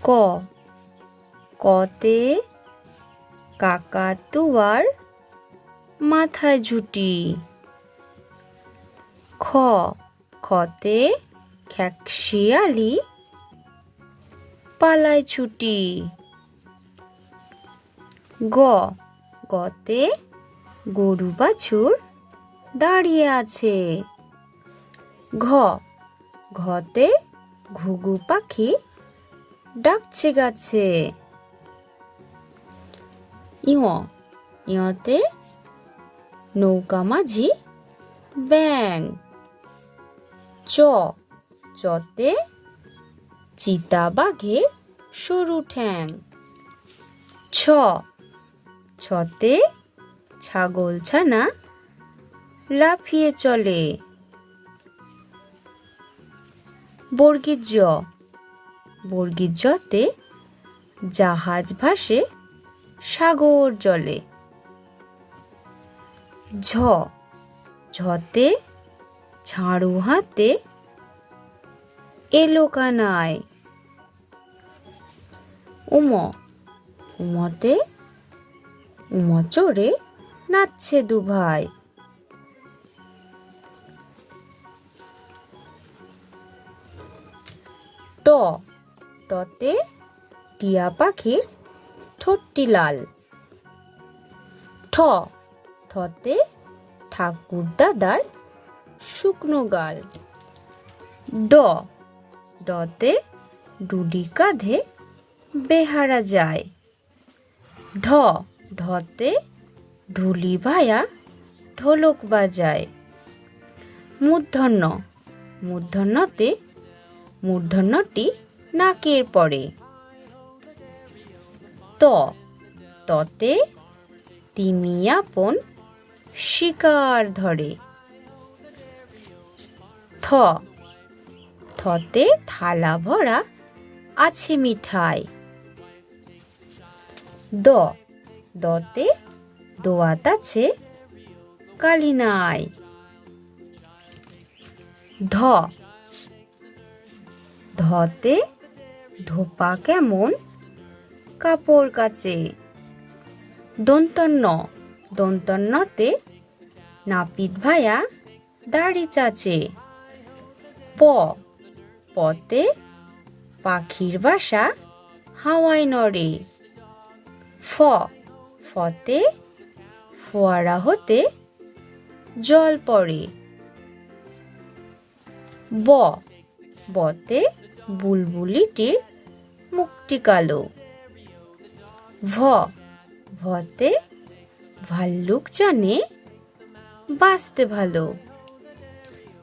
ক, কতে কাকাতুয়ার মাথায় ঝুঁটি। খ, খতে খেকশিয়ালি পালায় ছুটি। গ, গতে গরু বাছুর দাঁড়িয়ে আছে। ঘ, ঘতে ঘুঘু পাখি ডাকছে গাছে। ইয়, ইয়তে নৌকা মাঝি ব্যাঙ। চ, চতে চিতাবাঘের সরু ঠ্যাং। ছ, ছতে ছাগলছানা লাফিয়ে চলে। বর্গীর জ, বর্গীর জতে জাহাজ ভাসে সাগর জলে। ঝ, ঝতে ঝাড়ু হাতে এলো কানাই। উম, উমতে উমচোরে নাচছে দুভাই। ট, টতে টিয়া পাখির ঠোঁটটি লাল। ঠ, ঠতে ঠাকুর দাদার শুকনো গাল। ড, ডতে ডুডি কাঁধে বেহারা যায়। ঢ, ঢতে ঢুলি ভায়া ঢোলক বাজায়। মূর্ধন্য, মূর্ধন্যতে মূর্ধন্যটি নাকের পরে। ত, ততে তিমি আপন শিকার ধরে। থ, থতে থালা ভরা আছে মিঠাই। দ, দতে দোয়াত আছে কালি নাই। ধ, ধতে ধোপা কেমন কাপড় কাচে। দন্তন্য, দন্তন্যতে নাপিত ভায়া দাড়ি চাচে। প, পতে পাখির বাসা হাওয়ায় নড়ে। ফ, ফতে ফোয়ারা হতে জল পড়ে। ব, বতে বুলবুলিটির মুখটি কালো। ভ, ভতে ভাল্লুক জানে বাঁচতে ভালো।